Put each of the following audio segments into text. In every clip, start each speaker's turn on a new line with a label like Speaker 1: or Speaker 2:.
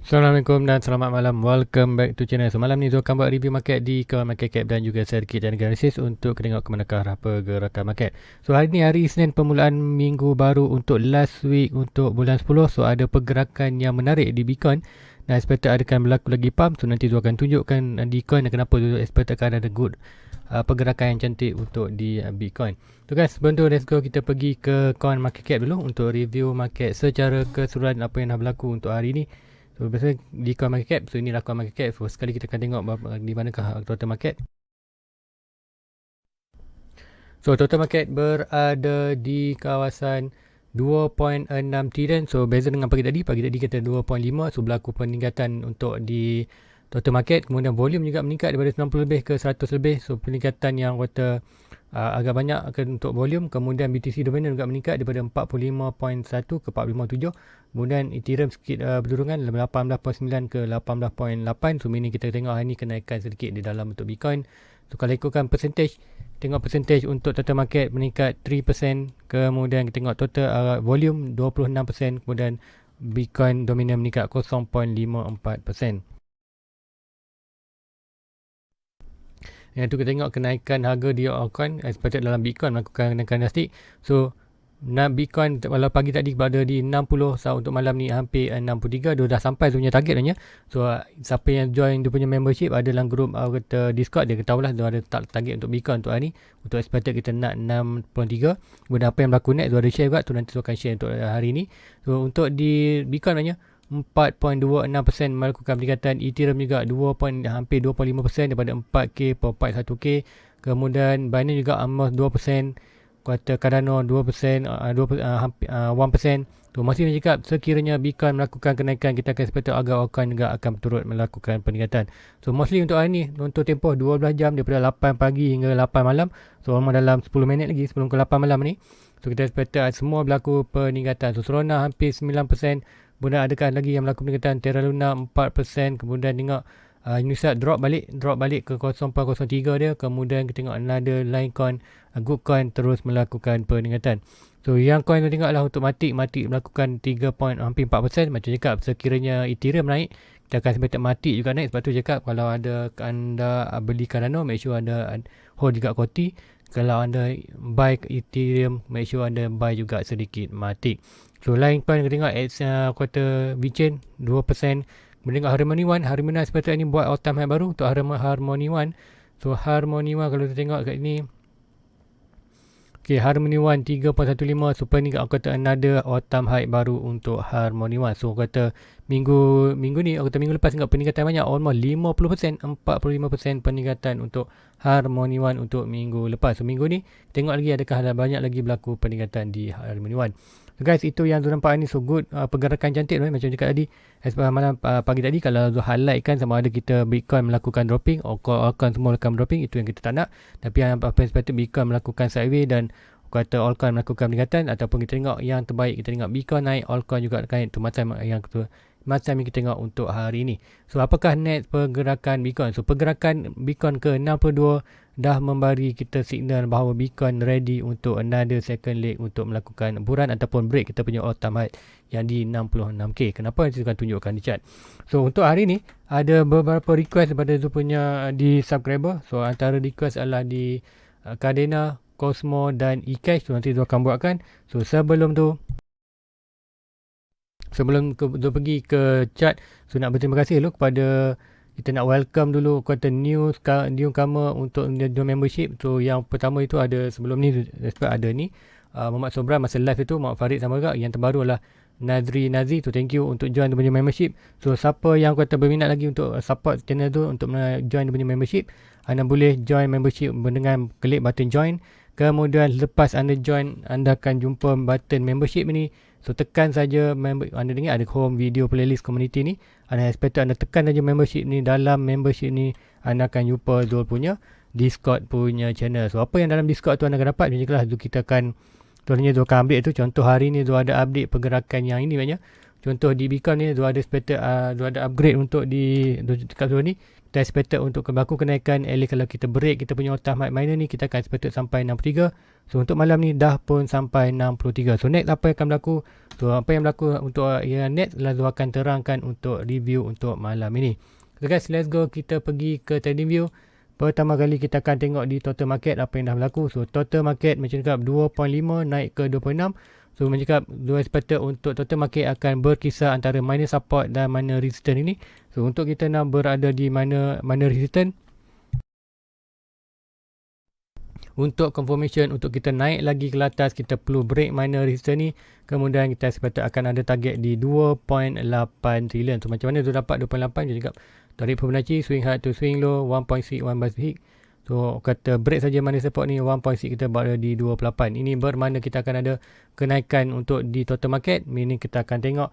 Speaker 1: Assalamualaikum dan selamat malam. Welcome back to channel. So malam ni Zul akan buat review market di kawan market cap dan juga sedikit analisis untuk tengok ke manakah pergerakan market. So hari ni hari Isnin, permulaan minggu baru untuk last week untuk bulan 10. So ada pergerakan yang menarik di Bitcoin dan expected akan berlaku lagi pump. So nanti Zul akan tunjukkan di Bitcoin dan kenapa Zul expect akan ada good pergerakan yang cantik untuk di Bitcoin. So guys, sebelum tu let's go kita pergi ke kawan market cap dulu untuk review market secara keseluruhan apa yang dah berlaku untuk hari ni. So biasanya di coin market cap, so inilah coin market cap. So sekali kita akan tengok di manakah total market. So total market berada di kawasan 2.6 trilion. So beza dengan pagi tadi kita 2.5. So berlaku peningkatan untuk di total market. Kemudian volume juga meningkat daripada 90 lebih ke 100 lebih. So peningkatan yang kata agak banyak untuk volume. Kemudian BTC dominant juga meningkat daripada 45.1 ke 45.7. Kemudian Ethereum sikit berturungan 18.9 ke 18.8. So ini kita tengok hari ni kenaikan sedikit di dalam untuk Bitcoin. So kalau ikutkan percentage, tengok percentage untuk total market meningkat 3%. Kemudian kita tengok total volume 26%. Kemudian Bitcoin dominant meningkat 0.54%. Yang tu kita tengok kenaikan harga di altcoin expected dalam Bitcoin melakukan kenaikan drastik. So Bitcoin walau pagi tadi berada di 60, so untuk malam ni hampir 63. Dia dah sampai punya target dah. So siapa yang join dia punya membership ada dalam grup kata Discord, dia ketahuilah dia ada target untuk Bitcoin untuk hari ni. Untuk expected kita nak 63. Kemudian apa yang berlaku next dia ada share juga tu, nanti tu akan share untuk hari ni. So untuk di Bitcoin banyak 4.26% melakukan peningkatan. Ethereum juga hampir 2.5% daripada 4K per 41K. Kemudian Binance juga almost 2%. Kuartal Cardano 2%, 1%. So masih cakap sekiranya Bitcoin melakukan kenaikan, kita akan expect agak altcoin juga akan turut melakukan peningkatan. So mostly untuk hari ni untuk tempoh 12 jam daripada 8 pagi hingga 8 malam. So almost dalam 10 minit lagi sebelum ke 8 malam ni. So kita expect semua berlaku peningkatan. So Solana hampir 9%. Kemudian adakah lagi yang berlaku peningkatan? Terra Luna 4%. Kemudian tengok Unisat drop balik ke 0.03 dia. Kemudian kita tengok another Litecoin, Goodcoin terus melakukan peningkatan. So yang coin tu tengoklah untuk Matic melakukan 3.4%. Macam cakap sekiranya Ethereum naik, kita akan sebut Matic juga naik. Sebab tu cakap kalau ada anda beli Cardano, make sure anda hold juga Koti. Kalau anda buy Ethereum, make sure anda buy juga sedikit Matic. So Litecoin kita tengok kuartal VeChain 2%. Kemudian Harmony One sepatutnya ni buat all time high baru untuk Harmony One. So Harmony One kalau kita tengok kat ni, okay, Harmony One 3.15. Super ni kata another all time high baru untuk Harmony One. So kata minggu ni, kata minggu lepas tengok peningkatan banyak, almost 50%, 45% peningkatan untuk Harmony One untuk minggu lepas. So minggu ni tengok lagi adakah ada banyak lagi berlaku peningkatan di Harmony One. So guys, itu yang Zul nampak ni. So good pergerakan cantik macam cakap tadi. Malam pagi tadi kalau Zul highlight kan sama ada kita Bitcoin melakukan dropping altcoin semua akan dropping, itu yang kita tak nak. Tapi yang apa expected Bitcoin melakukan sideways dan kata altcoin melakukan peningkatan, ataupun kita tengok yang terbaik kita tengok Bitcoin naik, altcoin juga naik. Tu macam yang kita tengok untuk hari ini. So apakah next pergerakan Bitcoin? So pergerakan Bitcoin ke 62 dah memberi kita signal bahawa Bitcoin ready untuk another second leg untuk melakukan buran ataupun break kita punya all time high yang di 66k. Kenapa saya akan tunjukkan di chart. So untuk hari ni ada beberapa request daripada Zul punya di subscriber. So antara request adalah di Cardano, Cosmo dan eCash. So nanti Zul akan buatkan. So sebelum Zul pergi ke chart, so nak berterima kasih dulu kepada, kita nak welcome dulu kata newcomer untuk join membership. So yang pertama itu ada sebelum ni ada ni Muhammad Sobran masa live itu, Muhammad Farid sama juga. Yang terbaru adalah Nazi. So thank you untuk join dia punya membership. So siapa yang kata berminat lagi untuk support channel tu untuk join dia punya membership, anda boleh join membership dengan klik button join. Kemudian lepas anda join, anda akan jumpa button membership ni. So tekan saja anda dengar ada home video playlist community ni. Anda expect anda tekan saja membership ni. Dalam membership ni anda akan jumpa Zul punya Discord punya channel. So apa yang dalam Discord tu anda akan dapat, macam itulah kita akan Zul akan update tu. Contoh hari ni Zul ada update pergerakan yang ini banyak. Contoh di Bitcoin ni Zul ada expected Zul ada upgrade untuk di dekat Zul ni. kita expected untuk berlaku kenaikan. At least kalau kita break kita punya ultimate minor ni, kita akan expected sampai 63. So untuk malam ni dah pun sampai 63. So next apa yang akan berlaku? So apa yang berlaku untuk yang next lalu akan terangkan untuk review untuk malam ini. So guys, let's go, kita pergi ke trading view. Pertama kali kita akan tengok di total market apa yang dah berlaku. So total market macam cakap 2.5 naik ke 2.6. So macam cakap, dua expected untuk total market akan berkisar antara minor support dan minor resistance ini. So untuk kita nak berada di minor resistance, untuk confirmation untuk kita naik lagi ke atas, kita perlu break minor resistance ni. Kemudian kita expected akan ada target di 2.8 trillion. So macam mana tu dapat 2.8? Dia cakap tarik Fibonacci, swing high to swing low, 1.6, 1 basic. So kata break saja minor support ni, 1.6 kita berada di 28. Ini bermakna kita akan ada kenaikan untuk di total market. Meaning kita akan tengok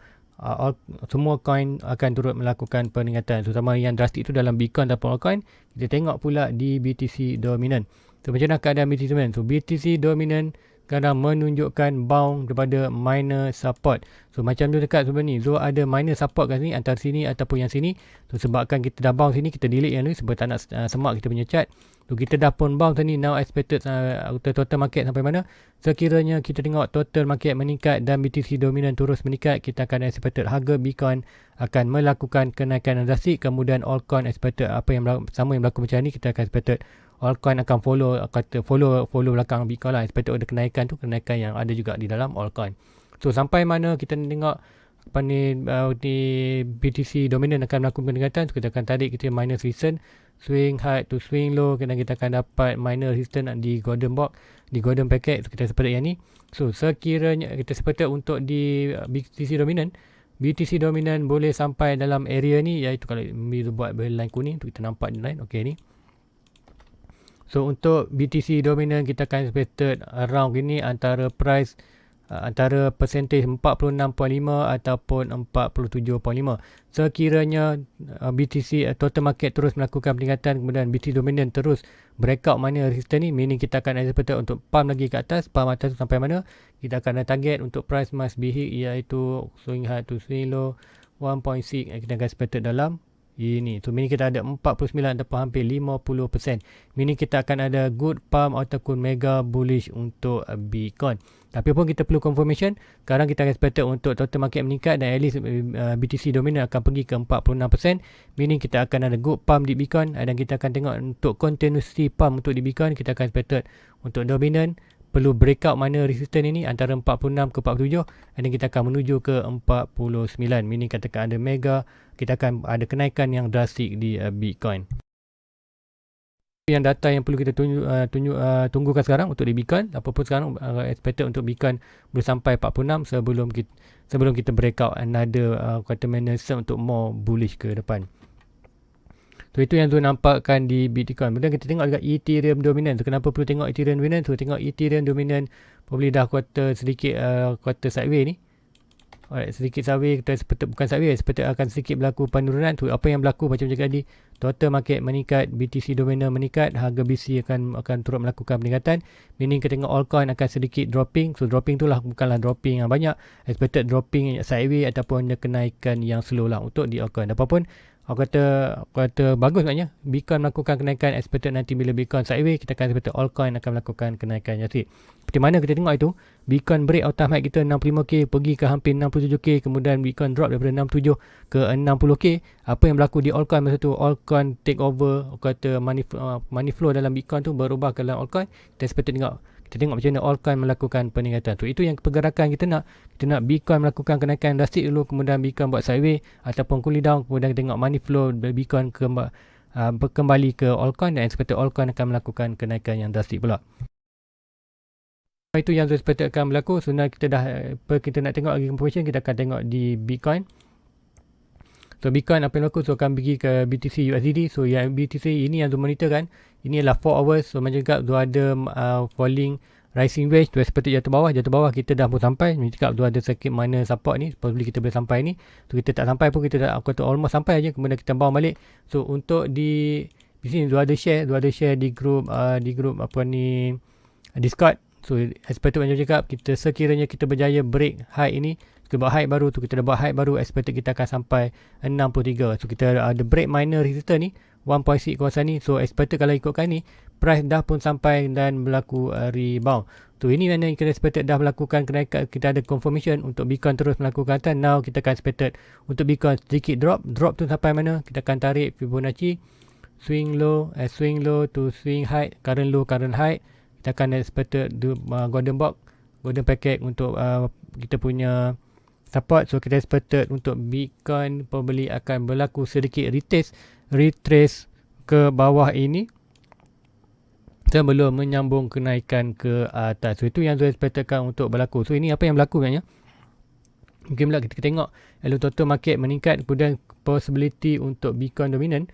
Speaker 1: semua coin akan turut melakukan peningkatan. Terutama yang drastik itu dalam Bitcoin ataupun altcoin. Kita tengok pula di BTC dominant. So macam mana keadaan BTC dominant? So BTC dominant kadang menunjukkan bound daripada minor support. So macam tu dekat sebelah ni. So ada minor support kat sini, antara sini ataupun yang sini. So sebabkan kita dah bound sini, kita delete yang ni sebab tak nak semak kita punya chart. So kita dah pun bound tadi. Now expected total market sampai mana? Sekiranya kita tengok total market meningkat dan BTC dominant terus meningkat, kita akan expected harga Bitcoin akan melakukan kenaikan drastik. Kemudian altcoin expected apa yang sama yang berlaku macam ni, kita akan expected altcoin akan follow belakang Bitcoin lah. Expected ada kenaikan tu, kenaikan yang ada juga di dalam altcoin. So sampai mana kita tengok apa ni, BTC dominant akan melakukan peningkatan. So kita akan tarik kita minor resistance, swing high to swing low, dan kita akan dapat minor resistance di golden box, di golden packet. So kita seperti yang ni. So sekiranya kita seperti untuk di BTC dominant boleh sampai dalam area ni, iaitu kalau kita buat line kuning tu kita nampak di line. Okey ni. So untuk BTC dominant kita akan expected around gini, antara price antara percentage 46.5 ataupun 47.5. Sekiranya BTC total market terus melakukan peningkatan, kemudian BTC dominant terus breakout mana resistance ni, meaning kita akan expected untuk pump lagi ke atas. Pump atas sampai mana? Kita akan ada target untuk price must be hit, iaitu swing high to swing low 1.6. Kita akan expected dalam ini. So meaning kita ada 49 ataupun hampir 50%. Meaning kita akan ada good pump ataupun mega bullish untuk Bitcoin. Tapi pun kita perlu confirmation. Sekarang kita akan expected untuk total market meningkat dan at least BTC dominant akan pergi ke 46%. Meaning kita akan ada good pump di Bitcoin, dan kita akan tengok untuk continuously pump untuk di Bitcoin. Kita akan expected untuk dominant perlu breakout mana resistance ini antara 46 ke 47, dan kita akan menuju ke 49. Meaning katakan ada mega, kita akan ada kenaikan yang drastik di Bitcoin. Yang data yang perlu kita tunggukan sekarang untuk di Bitcoin. Apapun sekarang expected untuk Bitcoin boleh sampai 46 sebelum kita breakout another momentum untuk more bullish ke depan. So itu yang tu nampakkan di Bitcoin. Kemudian kita tengok juga Ethereum dominant. So kenapa perlu tengok Ethereum dominant? So tengok Ethereum dominant probably dah sedikit quarter sideways ni. Alright, sedikit sideways, bukan sideways, seperti akan sedikit berlaku penurunan. Tu apa yang berlaku macam cakap tadi, total market meningkat, BTC dominant meningkat, harga BC akan turut melakukan peningkatan. Meaning kita tengok altcoin akan sedikit dropping. So dropping tu lah bukanlah dropping yang banyak, expected dropping sideways ataupun kenaikan yang slow lah untuk di altcoin. Apapun Aku kata bagus sebenarnya. Bitcoin melakukan kenaikan, expected nanti bila Bitcoin sideways, kita akan expected altcoin akan melakukan kenaikan jasik. Seperti mana kita tengok itu, Bitcoin break out height kita 65k pergi ke hampir 67k, kemudian Bitcoin drop daripada 67 ke 60k. Apa yang berlaku di altcoin masa tu? Altcoin take over, kata money flow dalam Bitcoin tu berubah ke dalam altcoin. Kita expected kita tengok macam mana altcoin melakukan peningkatan. So itu yang pergerakan kita nak. Kita nak Bitcoin melakukan kenaikan drastik dulu, kemudian Bitcoin buat sideways ataupun cooling down, kemudian kita tengok money flow Bitcoin kembali ke altcoin, dan expected altcoin akan melakukan kenaikan yang drastik pula. Itu yang expected akan berlaku. So kita nak tengok lagi information, kita akan tengok di Bitcoin. So Bitcoin apa yang berlaku? So akan pergi ke BTC USDT. So yang BTC ini yang tu monitor kan, ini adalah 4 hours. So macam cakap tu ada falling rising wedge tu seperti jatuh bawah kita dah pun sampai. Macam cakap tu ada sedikit minor support ni, probably kita boleh sampai ni. So kita tak sampai pun, kita dah almost sampai aja, kemudian kita bounce balik. So untuk di sini tu ada share di grup apa ni, Discord. So expected macam cakap, kita sekiranya kita berjaya break high ini, kita buat high baru tu, kita dah buat high baru, expected kita akan sampai 63. So kita ada break minor resistance ni 1.6 kawasan ni. So expected kalau ikutkan ni, price dah pun sampai dan berlaku rebound. So ini mana kita expected dah melakukan kenaikan, kita ada confirmation untuk Bitcoin terus melakukan atas. Now kita akan expected untuk Bitcoin sedikit drop tu sampai mana, kita akan tarik Fibonacci swing low to swing high, current low current high. Kita akan expected golden box, golden packet untuk kita punya support. So kita expected untuk Bitcoin probably akan berlaku sedikit retrace ke bawah ini sebelum menyambung kenaikan ke atas. So itu yang saya expectedkan untuk berlaku. So ini apa yang berlaku sebenarnya. Mungkin pula kita tengok total market meningkat, kemudian possibility untuk Bitcoin dominant,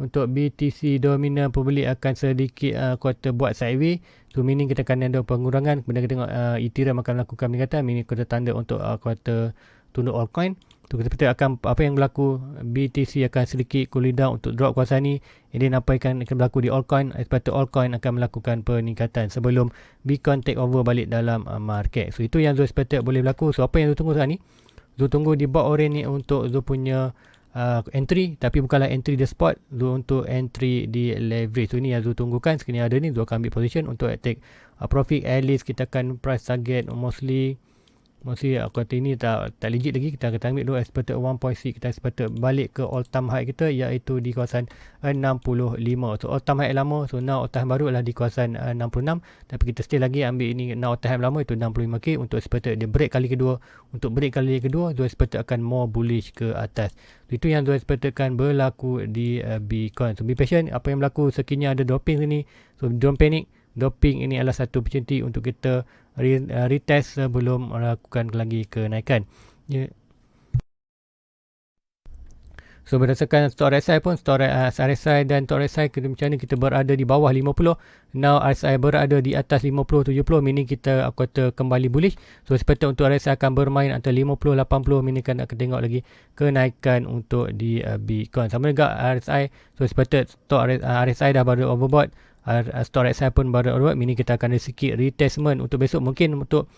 Speaker 1: untuk BTC dominant probably akan sedikit kuartal buat sideways. So meaning kita akan ada pengurangan. Kemudian kita tengok Ethereum akan melakukan peningkatan, meaning kita tanda untuk kuartal tunduk altcoin. So kita akan apa yang berlaku, BTC akan sedikit cooling down untuk drop kawasan ni. And then apa yang akan berlaku di altcoin, expected altcoin akan melakukan peningkatan sebelum Bitcoin take over balik dalam market. So itu yang Zul expected boleh berlaku. So apa yang Zul tunggu sekarang ni, Zul tunggu di box orange ni untuk Zul punya entry, tapi bukanlah entry di spot, Zul untuk entry di leverage. So ini yang Zul tunggukan. Sekiranya ada ni, Zul akan ambil position untuk take profit. At least kita akan price target mostly kuartal ini tak legit lagi. Kita akan ambil dulu expected 1.6, kita expected balik ke all time high kita, iaitu di kawasan 65. So all time high lama, so now all time baru adalah di kawasan 66, tapi kita still lagi ambil ini now all time lama, itu 65k untuk expected dia break kali kedua. Untuk break kali kedua, Zul expected akan more bullish ke atas. So itu yang Zul expectedkan berlaku di Bitcoin. So be patient, apa yang berlaku sekiranya ada doping sini, so don't panic. Doping ini adalah satu opportunity untuk kita retest sebelum melakukan lagi kenaikan. So berdasarkan stock RSI pun, stock RSI dan stock RSI macam mana, kita berada di bawah 50. Now RSI berada di atas 50-70, meaning kita kata kembali bullish. So expected untuk RSI akan bermain antara 50-80, meaning kan akan tengok lagi kenaikan untuk di Bitcoin. Sama juga RSI, so expected stock RSI dah berada overbought. Stock RSI pun berada overbought, meaning kita akan ada sedikit retestment untuk besok. Mungkin untuk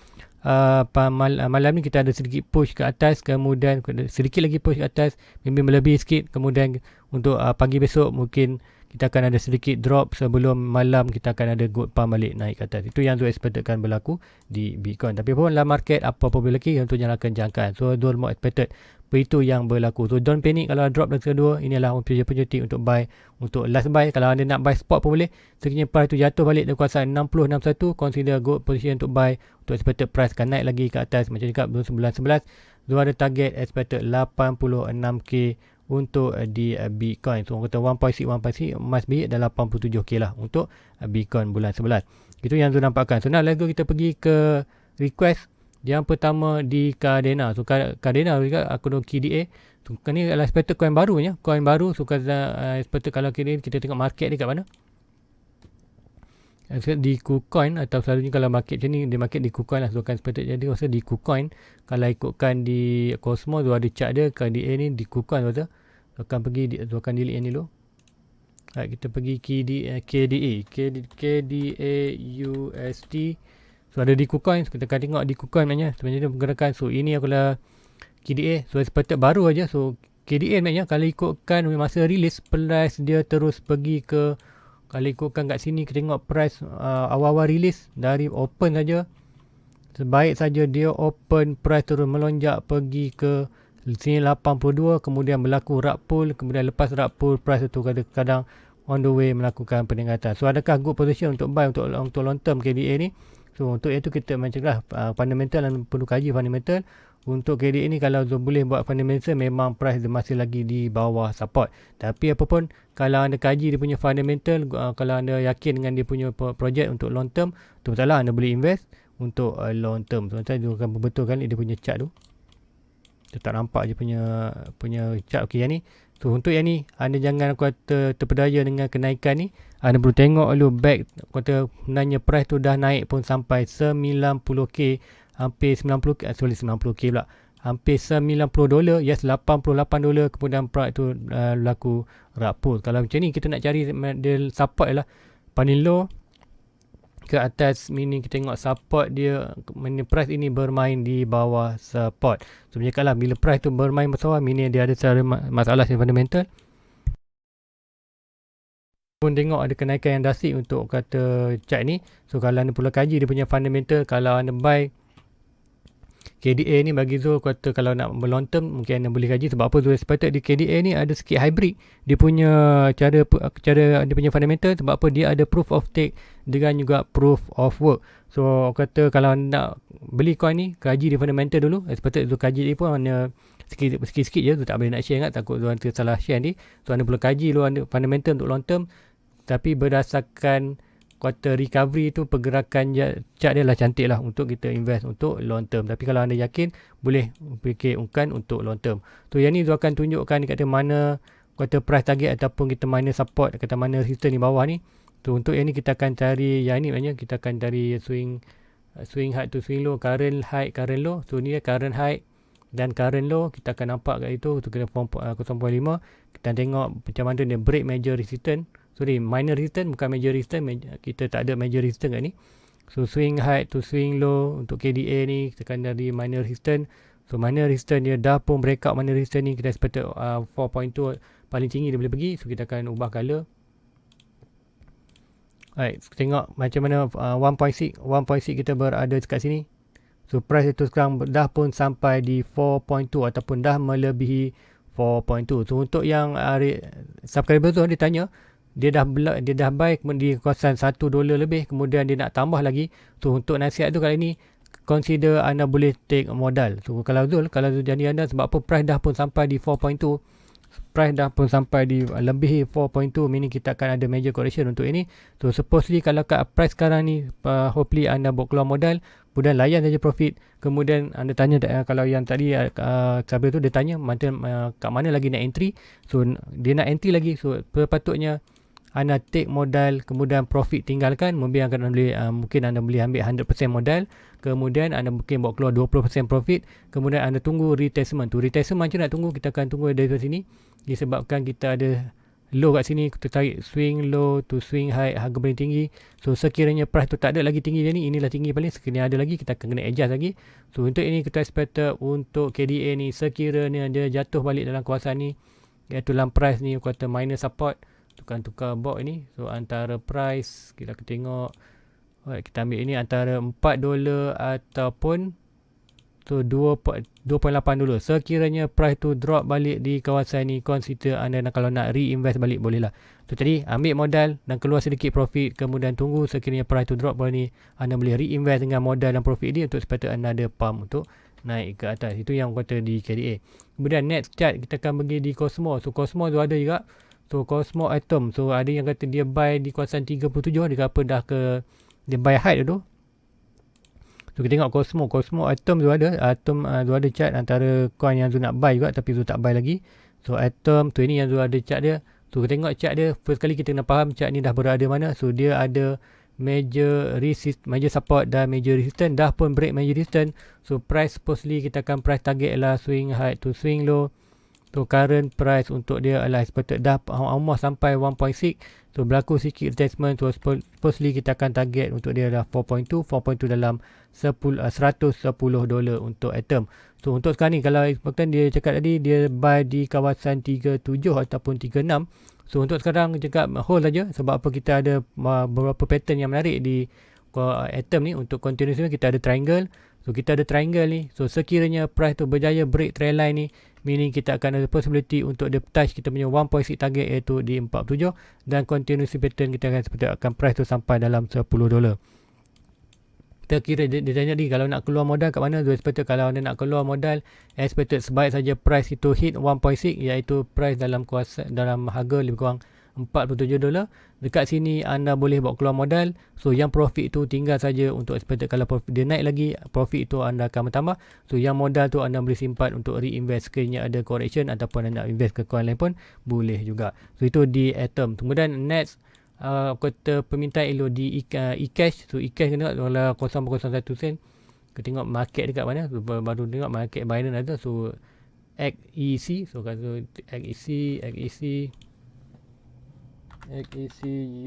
Speaker 1: malam ni kita ada sedikit push ke atas, kemudian sedikit lagi push ke atas, maybe melebihi sikit. Kemudian untuk pagi besok mungkin kita akan ada sedikit drop sebelum malam kita akan ada good pump balik naik ke atas. Itu yang Zul expectedkan berlaku di Bitcoin. Tapi pun lah market apa-apa lagi yang tu jangan jangkaan. So Zul more expected itu yang berlaku. So don't panic kalau drop dan kedua. Inilah opportunity untuk buy, untuk last buy. Kalau anda nak buy spot pun boleh. Sekiranya price tu jatuh balik di kawasan 60-61, consider good position untuk buy. Untuk expected price akan naik lagi ke atas. Macam cakap 11-11, Zul ada target expected 86k untuk di Bitcoin. So kata 1.6 must be adalah 87k lah untuk Bitcoin bulan 11. Itu yang Zul nampakkan. So now let's go, kita pergi ke request. Yang pertama di Cardano. So Cardano juga aku ada KDA. So ni adalah expected coin baru nya, coin baru. So expected kalau kita tengok market dia kat mana. Di KuCoin, atau selalunya kalau market macam ni, dia market di KuCoin lah. So kan expected jadi rasa di KuCoin. Kalau ikutkan di Cosmos, tu ada chart dia. KDA ni di KuCoin tu. So akan pergi, so akan delete yang ni dulu. Right, kita pergi KDA USD. So ada di KuCoin, kita akan tengok di KuCoin maknanya sebenarnya pergerakan. So ini adalah KDA. So expected baru aja. So KDA maknanya kalau ikutkan masa release, price dia terus pergi ke, kalau ikutkan kat sini kita tengok price awal-awal release dari open saja, sebaik saja dia open, price terus melonjak pergi ke sini 82, kemudian berlaku rug pull, kemudian lepas rug pull price tu kadang-kadang on the way melakukan peningkatan. So adakah good position untuk buy untuk long term KDA ni? So untuk itu kita macam lah fundamental dan perlu kaji fundamental. Untuk KDA ni kalau boleh buat fundamental, memang price dia masih lagi di bawah support. Tapi apapun, kalau anda kaji dia punya fundamental, kalau anda yakin dengan dia punya project untuk long term, tu betul lah anda boleh invest untuk long term. So nanti dia akan berbetulkan dia punya chart tu. Dia tak nampak je punya chart. Okey, yang ni. So untuk yang ni, anda jangan kata terpedaya dengan kenaikan ni. Anda perlu tengok dulu back, kata sebenarnya price tu dah naik pun sampai 90k, hampir 90k pula, hampir $90, yes $88, kemudian price tu laku rug pull. Kalau macam ni kita nak cari dia support ialah paling low ke atas, meaning kita tengok support dia, price ini bermain di bawah support. Sebenarnya kalau bila price tu bermain bawah, meaning dia ada masalah fundamental. pun tengok ada kenaikan yang drastik untuk kata chart ni. So kalau anda perlu kaji dia punya fundamental, kalau anda buy KDA ni bagi Zul kata kalau nak long term mungkin anda boleh kaji. Sebab apa Zul sepatutnya di KDA ni ada sikit hybrid. Dia punya cara dia punya fundamental, sebab apa dia ada proof of stake dengan juga proof of work. So kata kalau nak beli coin ni, kaji dia fundamental dulu. Sepatutnya Zul kaji dia pun hanya sikit-sikit je. Zul tak boleh nak share kan, takut Zul nanti salah share ni. So anda perlu kaji dulu anda fundamental untuk long term, tapi berdasarkan quarter recovery tu pergerakan chart dia lah cantik lah untuk kita invest untuk long term. Tapi kalau anda yakin, boleh fikirkan untuk long term. So yang ni Zul akan tunjukkan kata mana quarter price target ataupun kita mana support, kata mana resistance di bawah ni. So untuk yang ni kita akan cari, yang ni maknanya kita akan cari swing high to swing low, current high, current low. So ni current high dan current low kita akan nampak kat itu. Tu kena 0.5. Kita tengok macam mana dia break major resistance. Sorry, minor resistance bukan major resistance. Kita tak ada major resistance kat ni. So swing high to swing low untuk KDA ni kita akan dari minor resistance. So minor resistance dia dah pun breakout minor resistance ni, kita expect 4.2 paling tinggi dia boleh pergi. So kita akan ubah color. Alright, tengok macam mana 1.6 kita berada dekat sini. So price itu sekarang dah pun sampai di 4.2 ataupun dah melebihi 4.2. So untuk yang subscriber tu dia tanya, dia dah buy di kawasan $1 lebih, kemudian dia nak tambah lagi. So untuk nasihat tu kali ni, consider anda boleh take modal. So kalau Zul jadi anda, sebab apa price dah pun sampai di 4.2, price dah pun sampai di lebih 4.2, meaning kita akan ada major correction untuk ini. So supposedly kalau kat price sekarang ni, hopefully anda buat keluar modal, kemudian layan saja profit. Kemudian anda tanya, kalau yang tadi sahabat tu dia tanya kat mana lagi nak entry. So dia nak entry lagi, so sepatutnya anda take modal, kemudian profit tinggalkan. Mungkin anda boleh ambil 100% modal, kemudian anda mungkin bawa keluar 20% profit, kemudian anda tunggu retestment. Tu retestment macam nak tunggu, kita akan tunggu dari sini disebabkan kita ada low kat sini. Kita tarik swing low to swing high, harga paling tinggi. So sekiranya price tu tak ada lagi tinggi dia ni, inilah tinggi paling, sekiranya ada lagi kita akan kena adjust lagi. So untuk ini kita expect untuk KDA ni, sekiranya dia jatuh balik dalam kawasan ni, iaitu dalam price ni kata minor support, tukar box ni. So antara price kita tengok, kita ambil ini antara $4 ataupun so 2.8 dulu. Sekiranya price tu drop balik di kawasan ni, consider anda kalau nak reinvest balik boleh lah. So tadi ambil modal dan keluar sedikit profit, kemudian tunggu sekiranya price tu drop balik ni, anda boleh reinvest dengan modal dan profit dia untuk sepatutnya anda ada pump untuk naik ke atas. Itu yang kata di KDA. Kemudian next chart kita akan pergi di Cosmo. So Cosmo tu ada juga. So Cosmo Atom, so ada yang kata dia buy di kawasan 37, dia kata dah ke dia buy high tu. So kita tengok Cosmo Atom tu ada, Atom tu ada chart antara coin yang tu nak buy juga tapi tu tak buy lagi. So Atom tu ini yang tu ada chart dia. So kita tengok chart dia, first kali kita kena faham chart ni dah berada mana. So dia ada major support dan major resistance, dah pun break major resistance. So price supposedly kita akan price target lah swing high to swing low. So current price untuk dia adalah sepatutnya dah almost sampai 1.6. So berlaku sikit retestment. So supposedly kita akan target untuk dia adalah 4.2 dalam $110 untuk Atom. So untuk sekarang ni, kalau dia cakap tadi dia buy di kawasan 37 ataupun 36. So untuk sekarang cakap hold saja, sebab apa kita ada beberapa pattern yang menarik di Atom ni. Untuk continuous kita ada triangle. So kita ada triangle ni. So sekiranya price tu berjaya break trend line ni, meaning kita akan ada possibility untuk dia touch kita punya 1.6 target iaitu di 47, dan continuous pattern kita akan seperti akan price tu sampai dalam $10. Kita kira dia tanya lagi kalau nak keluar modal kat mana. So expected kalau anda nak keluar modal, expected sebaik saja price itu hit 1.6, iaitu price dalam kuasa dalam harga lebih kurang $47. Dekat sini anda boleh bawa keluar modal. So yang profit tu tinggal saja untuk expected kalau profit dia naik lagi, profit tu anda akan bertambah. So yang modal tu anda boleh simpan untuk reinvest sekiranya ada correction, ataupun anda nak invest ke coin lain pun boleh juga. So itu di Atom. Kemudian next kata permintaan elok di eCash. So eCash kena tengok dalam 0.01 sen. Kita tengok market dekat mana. So baru tengok market Binance ada. So XEC. So kata XEC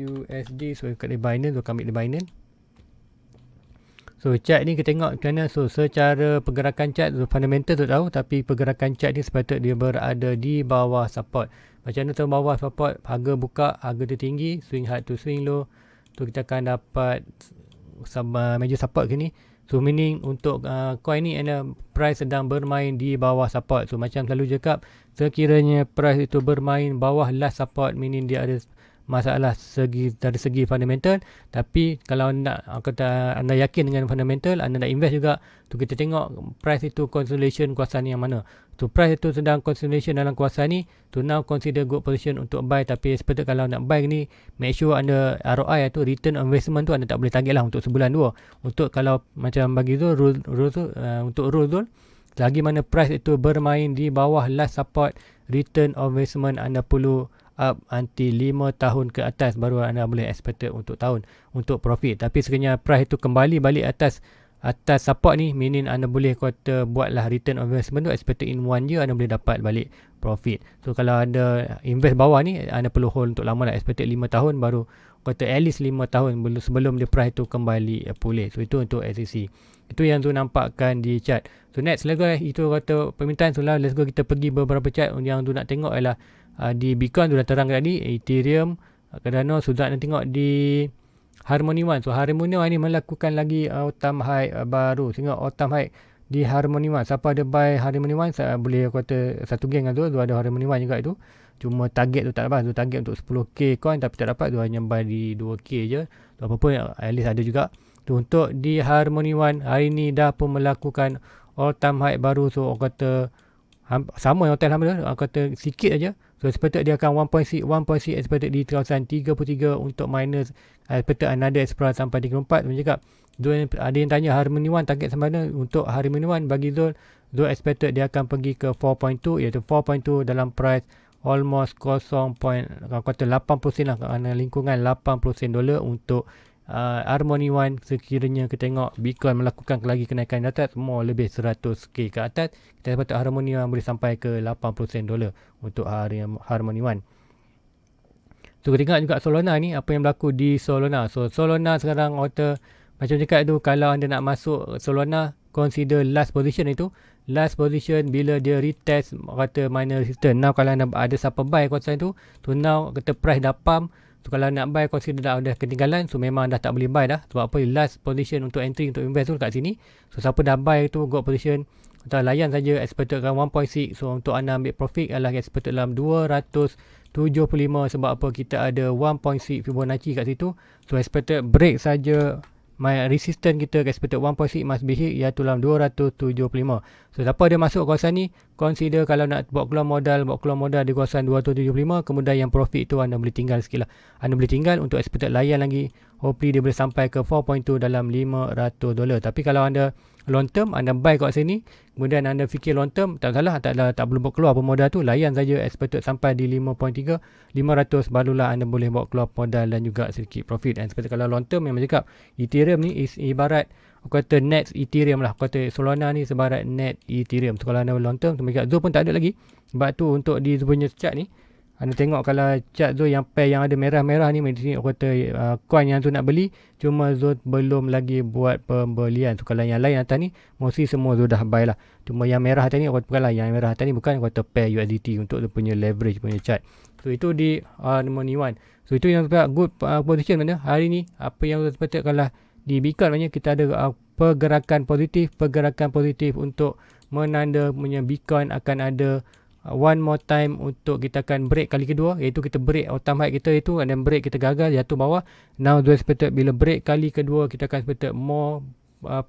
Speaker 1: USD. So kat di Binance, so kami di Binance. So chart ni kita tengok macam mana. So secara pergerakan chart, fundamental tu tahu, tapi pergerakan chart ni sepatutnya dia berada di bawah support. Macam mana tu bawah support? Harga buka, harga tertinggi, swing high to swing low. Tu kita akan dapat major support ke ni. So meaning untuk coin ni price sedang bermain di bawah support. So macam selalu cakap, sekiranya price itu bermain bawah last support, meaning dia ada masalah dari segi fundamental. Tapi kalau anda yakin dengan fundamental, anda nak invest juga, tu kita tengok price itu consolidation kuasa ni yang mana. So price itu sedang consolidation dalam kuasa ni, to now consider good position untuk buy. Tapi sepatutnya kalau nak buy ni, make sure anda ROI atau return on investment tu anda tak boleh target lah untuk sebulan dua. Untuk kalau macam bagi Zul, untuk Zul, lagi mana price itu bermain di bawah last support, return on investment anda perlu up until 5 tahun ke atas baru anda boleh expected untuk tahun untuk profit. Tapi sekiranya price itu kembali balik atas support ni, meaning anda boleh kata buatlah return on investment tu expected in 1 year, anda boleh dapat balik profit. So kalau anda invest bawah ni, anda perlu hold untuk lama lah, expected 5 tahun baru kata at least 5 tahun sebelum dia price tu kembali pulih. So itu untuk SEC. Itu yang tu nampakkan di chart. So next lagi itu kata permintaan. So let's go kita pergi beberapa chart yang tu nak tengok ialah di Bitcoin tu dah terang tadi, Ethereum, Cardano sudah nak tengok di Harmony One. So Harmony One ni melakukan lagi all-time high baru. Tengok all-time high di Harmony One. Siapa ada buy Harmony One, saya boleh kata satu geng dengan tu ada Harmony One juga itu. Cuma target tu tak dapat. Tu target untuk 10k coin tapi tak dapat. Tu hanya buy di 2k je. Tu apa pun at least ada juga. Tu untuk di Harmony One hari ni dah pun melakukan all-time high baru. So orang kata sama yang hotel sama dia, kata sikit aja. So sepatutnya dia akan 1.6 expected di kawasan 33 untuk minus expected another explore sampai 34. Macam cakap ada yang tanya Harmony One target sama mana. Untuk Harmony One bagi Zul expected dia akan pergi ke 4.2, iaitu 4.2 dalam price almost 0.80 lah, kerana lingkungan 80 sen dolar untuk Harmony One. Sekiranya kita tengok Bitcoin melakukan lagi kenaikan di atas, more lebih 100k ke atas, kita dapat Harmony One boleh sampai ke 80 sen dolar untuk Harmony One. So kita tengok juga Solana ni, apa yang berlaku di Solana. So Solana sekarang macam cakap tu, kalau anda nak masuk Solana, consider last position itu. Last position bila dia retest kata minor resistance. Now kalau anda ada siapa buy kawasan tu, so now kata price dah pump. So kalau nak buy consider dah ketinggalan, so memang dah tak boleh buy dah. Sebab apa, last position untuk entry untuk invest tu kat sini. So siapa dah buy tu got position, atau layan saja expected kan 1.6. So untuk anda ambil profit adalah expected dalam 275. Sebab apa, kita ada 1.6 Fibonacci kat situ. So expected break saja my resistance kita expected 1.6 must be hit, iaitu dalam 275. So siapa dia masuk kawasan ni, consider kalau nak buat keluar modal di kawasan 275, kemudian yang profit tu anda boleh tinggal sikit lah. Anda boleh tinggal untuk expected layan lagi, hopefully dia boleh sampai ke 4.2 dalam $500. Tapi kalau anda long term, anda buy kat sini, kemudian anda fikir long term, tak salah, tak perlu buat keluar pemodal tu, layan saja expected sampai di 5.3 500, barulah anda boleh buat keluar modal dan juga sedikit profit. Dan seperti kalau long term, memang cakap Ethereum ni ibarat aku kata net Ethereum lah, aku kata Solana ni sebarat net Ethereum. So kalau anda long term, Zul pun tak ada lagi. Sebab tu untuk di Zul punya chart ni, anda tengok kalau chart Zul yang pair yang ada merah-merah ni, di sini aku kata coin yang tu nak beli, cuma Zul belum lagi buat pembelian. So kalau yang lain atas ni, mesti semua Zul dah buy lah. Cuma yang merah atas ni, aku kata lah, yang merah atas ni bukan, aku kata pair USDT untuk dia punya leverage punya chart. So itu di Harmony One. So itu yang good position mana hari ni. Apa yang Zul sepatutnya kalau di Bitcoin maknanya kita ada pergerakan positif untuk menanda punya Bitcoin akan ada one more time untuk kita akan break kali kedua, iaitu kita break all-time high kita itu, dan break kita gagal jatuh bawah. Now Zul expected bila break kali kedua, kita akan expected more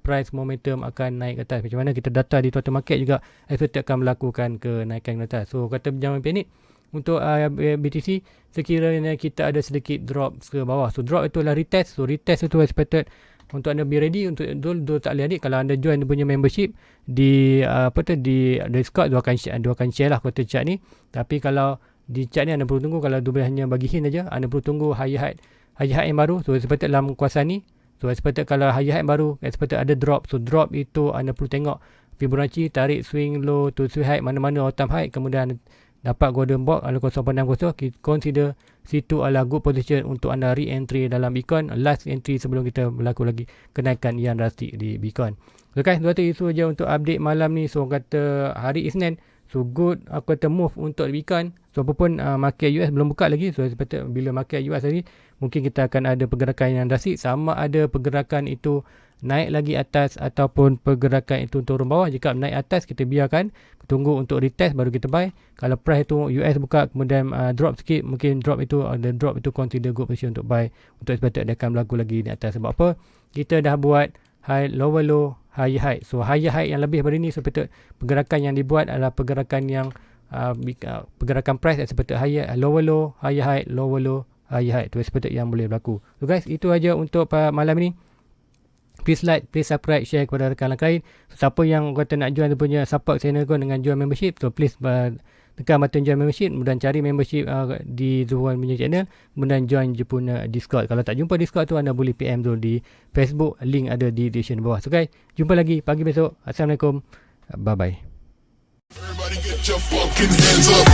Speaker 1: price momentum akan naik ke atas. Macam mana kita data di total market juga expected akan melakukan kenaikan ke atas. So kata jangan panik untuk BTC sekiranya kita ada sedikit drop ke bawah. So drop itu adalah retest. So retest itu expected untuk anda be ready. Untuk Zul tak boleh adik, kalau anda join dia punya membership di di Discord, dia akan share lah kata chat ni. Tapi kalau di chat ni anda perlu tunggu, kalau dia hanya bagi hint aja, anda perlu tunggu high yang baru. So expected dalam kuasa ni, so expected kalau high yang baru expected ada drop. So drop itu anda perlu tengok Fibonacci, tarik swing low to swing high, mana-mana all time high, kemudian dapat golden block ada 0.60, consider situ adalah good position untuk anda re-entry dalam Bitcoin, last entry sebelum kita berlaku lagi kenaikan yang drastik di Bitcoin. So guys, itu je untuk update malam ni. So kata hari Isnin, so good aku kata move untuk Bitcoin. So apa pun market US belum buka lagi. So seperti bila market US tadi, mungkin kita akan ada pergerakan yang drastik, sama ada pergerakan itu naik lagi atas ataupun pergerakan itu turun bawah. Jika naik atas, kita biarkan, tunggu untuk retest baru kita buy. Kalau price itu US buka kemudian drop sikit, mungkin drop itu consider good position untuk buy, untuk expected dia akan berlaku lagi di atas. Sebab apa? Kita dah buat high, lower low, higher high. So higher high yang lebih dari ni, seperti pergerakan yang dibuat adalah pergerakan yang pergerakan price seperti higher, lower low, higher high, lower low, higher high. Itu seperti yang boleh berlaku. So guys, itu aja untuk malam ni. Please like, please subscribe, share kepada rakan-rakan lain. So, siapa yang kata nak join dia punya support channel kau dengan join membership, so please tekan button join membership, kemudian cari membership di Zuan punya channel, kemudian join je punya Discord. Kalau tak jumpa Discord tu, anda boleh PM tu di Facebook, link ada di description bawah. So guys, jumpa lagi pagi besok. Assalamualaikum, bye bye. Everybody get your fucking hands up.